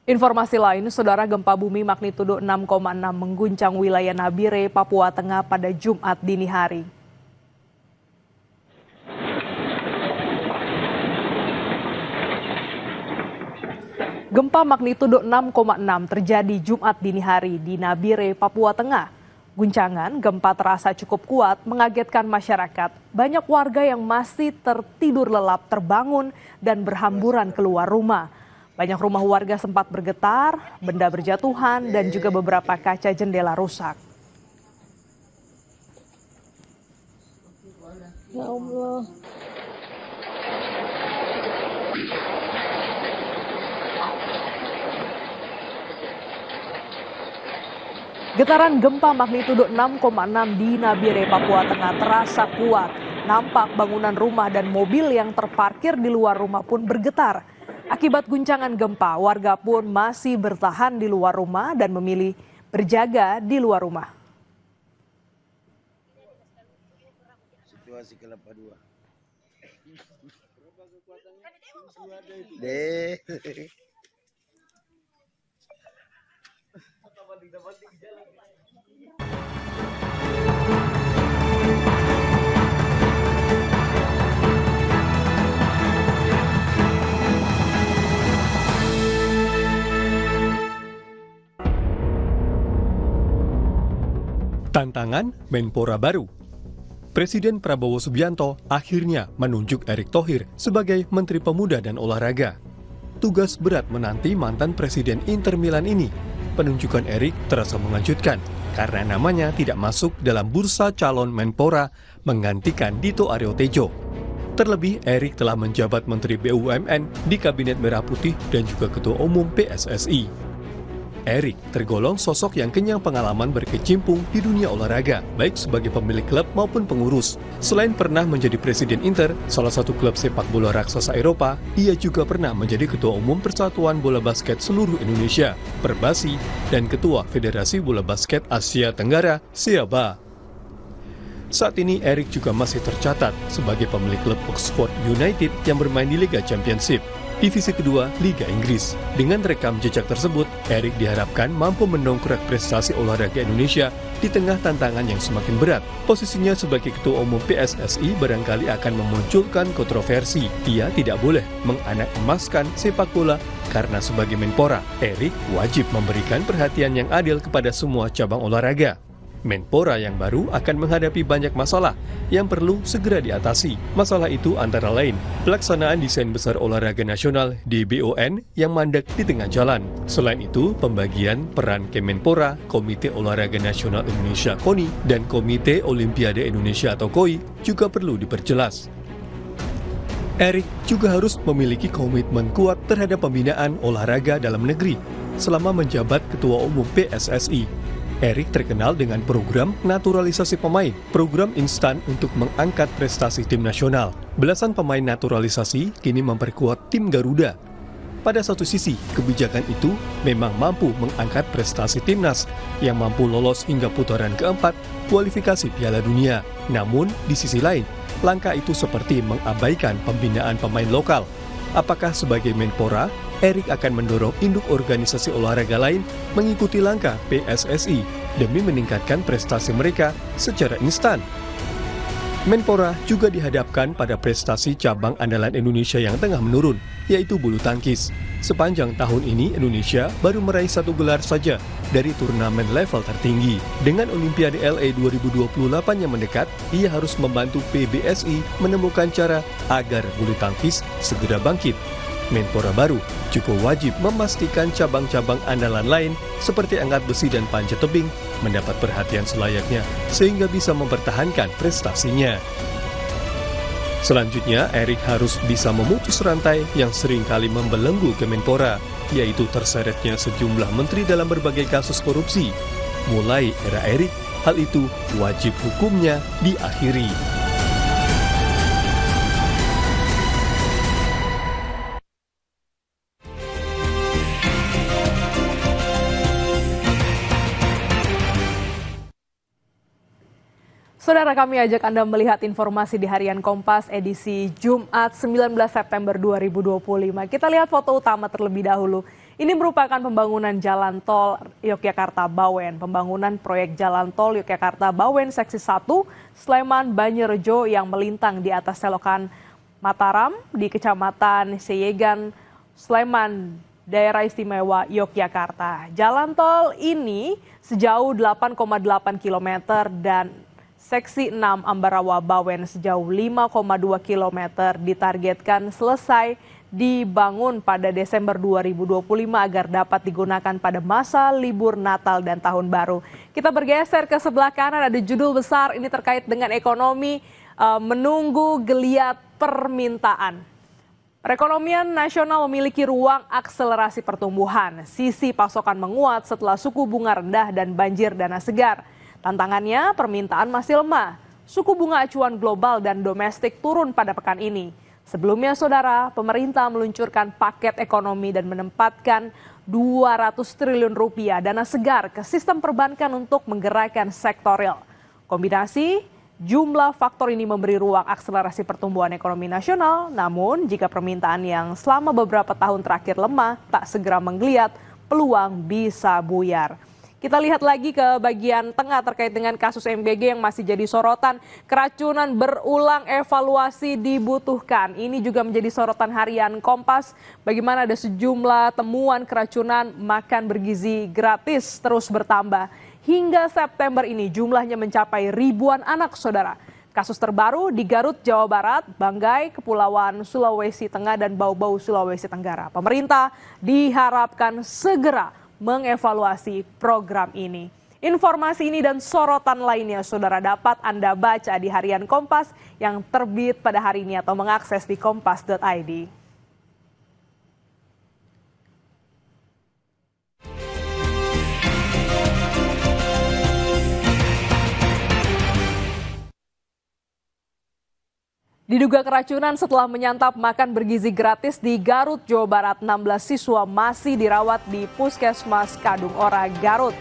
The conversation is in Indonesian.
Informasi lain, saudara, gempa bumi magnitudo 6,6 mengguncang wilayah Nabire, Papua Tengah pada Jumat dini hari. Gempa magnitudo 6,6 terjadi Jumat dini hari di Nabire, Papua Tengah. Guncangan gempa terasa cukup kuat, mengagetkan masyarakat. Banyak warga yang masih tertidur lelap terbangun dan berhamburan keluar rumah. Banyak rumah warga sempat bergetar, benda berjatuhan, dan juga beberapa kaca jendela rusak. Ya Allah. Getaran gempa magnitudo 6,6 di Nabire, Papua Tengah terasa kuat. Nampak bangunan rumah dan mobil yang terparkir di luar rumah pun bergetar. Akibat guncangan gempa, warga pun masih bertahan di luar rumah dan memilih berjaga di luar rumah. Situasi kelapa dua. Tantangan Menpora baru. Presiden Prabowo Subianto akhirnya menunjuk Erick Thohir sebagai Menteri Pemuda dan Olahraga. Tugas berat menanti mantan Presiden Inter Milan ini. Penunjukan Erick terasa mengejutkan karena namanya tidak masuk dalam bursa calon Menpora menggantikan Dito Aryo Tejo. Terlebih, Erick telah menjabat Menteri BUMN di Kabinet Merah Putih dan juga Ketua Umum PSSI. Erick tergolong sosok yang kenyang pengalaman berkecimpung di dunia olahraga, baik sebagai pemilik klub maupun pengurus. Selain pernah menjadi Presiden Inter, salah satu klub sepak bola raksasa Eropa, ia juga pernah menjadi Ketua Umum Persatuan Bola Basket Seluruh Indonesia, Perbasi, dan Ketua Federasi Bola Basket Asia Tenggara, SEABA. Saat ini Erick juga masih tercatat sebagai pemilik klub Oxford United yang bermain di Liga Championship, divisi kedua Liga Inggris. Dengan rekam jejak tersebut, Erick diharapkan mampu mendongkrak prestasi olahraga Indonesia di tengah tantangan yang semakin berat. Posisinya sebagai Ketua Umum PSSI barangkali akan memunculkan kontroversi. Ia tidak boleh menganak emaskan sepak bola karena sebagai Menpora, Erick wajib memberikan perhatian yang adil kepada semua cabang olahraga. Menpora yang baru akan menghadapi banyak masalah yang perlu segera diatasi. Masalah itu antara lain, pelaksanaan desain besar olahraga nasional di BON yang mandek di tengah jalan. Selain itu, pembagian peran Kemenpora, Komite Olahraga Nasional Indonesia KONI, dan Komite Olimpiade Indonesia atau KOI juga perlu diperjelas. Erick juga harus memiliki komitmen kuat terhadap pembinaan olahraga dalam negeri selama menjabat Ketua Umum PSSI. Erick terkenal dengan program naturalisasi pemain, program instan untuk mengangkat prestasi tim nasional. Belasan pemain naturalisasi kini memperkuat tim Garuda. Pada satu sisi, kebijakan itu memang mampu mengangkat prestasi timnas yang mampu lolos hingga putaran keempat kualifikasi Piala Dunia. Namun, di sisi lain, langkah itu seperti mengabaikan pembinaan pemain lokal. Apakah sebagai Menpora, Erick akan mendorong induk organisasi olahraga lain mengikuti langkah PSSI demi meningkatkan prestasi mereka secara instan? Menpora juga dihadapkan pada prestasi cabang andalan Indonesia yang tengah menurun, yaitu bulu tangkis. Sepanjang tahun ini, Indonesia baru meraih 1 gelar saja dari turnamen level tertinggi. Dengan Olimpiade LA 2028 yang mendekat, ia harus membantu PBSI menemukan cara agar bulu tangkis segera bangkit. Menpora baru juga wajib memastikan cabang-cabang andalan lain seperti angkat besi dan panjat tebing mendapat perhatian selayaknya sehingga bisa mempertahankan prestasinya. Selanjutnya, Erick harus bisa memutus rantai yang seringkali membelenggu Kemenpora, yaitu terseretnya sejumlah menteri dalam berbagai kasus korupsi. Mulai era Erick, hal itu wajib hukumnya diakhiri. Saudara, kami ajak Anda melihat informasi di Harian Kompas edisi Jumat 19 September 2025. Kita lihat foto utama terlebih dahulu. Ini merupakan pembangunan jalan tol Yogyakarta-Bawen. Pembangunan proyek jalan tol Yogyakarta-Bawen seksi 1 Sleman Banjarjo yang melintang di atas selokan Mataram di Kecamatan Seyegan, Sleman, Daerah Istimewa Yogyakarta. Jalan tol ini sejauh 8,8 km dan seksi 6 Ambarawa Bawen sejauh 5,2 km ditargetkan selesai dibangun pada Desember 2025 agar dapat digunakan pada masa libur Natal dan Tahun Baru. Kita bergeser ke sebelah kanan, ada judul besar ini terkait dengan ekonomi, menunggu geliat permintaan. Perekonomian nasional memiliki ruang akselerasi pertumbuhan. Sisi pasokan menguat setelah suku bunga rendah dan banjir dana segar. Tantangannya, permintaan masih lemah. Suku bunga acuan global dan domestik turun pada pekan ini. Sebelumnya, saudara, pemerintah meluncurkan paket ekonomi dan menempatkan 200 triliun rupiah dana segar ke sistem perbankan untuk menggerakkan sektor real. Kombinasi jumlah faktor ini memberi ruang akselerasi pertumbuhan ekonomi nasional, namun jika permintaan yang selama beberapa tahun terakhir lemah tak segera menggeliat, peluang bisa buyar. Kita lihat lagi ke bagian tengah terkait dengan kasus MBG yang masih jadi sorotan. Keracunan berulang, evaluasi dibutuhkan. Ini juga menjadi sorotan Harian Kompas. Bagaimana ada sejumlah temuan keracunan makan bergizi gratis terus bertambah. Hingga September ini jumlahnya mencapai ribuan anak, saudara. Kasus terbaru di Garut, Jawa Barat, Banggai, Kepulauan Sulawesi Tengah, dan Bau-Bau, Sulawesi Tenggara. Pemerintah diharapkan segera mengevaluasi program ini. Informasi ini dan sorotan lainnya saudara dapat Anda baca di Harian Kompas yang terbit pada hari ini atau mengakses di kompas.id. Diduga keracunan setelah menyantap makan bergizi gratis di Garut, Jawa Barat. 16 siswa masih dirawat di Puskesmas Kadung Ora, Garut.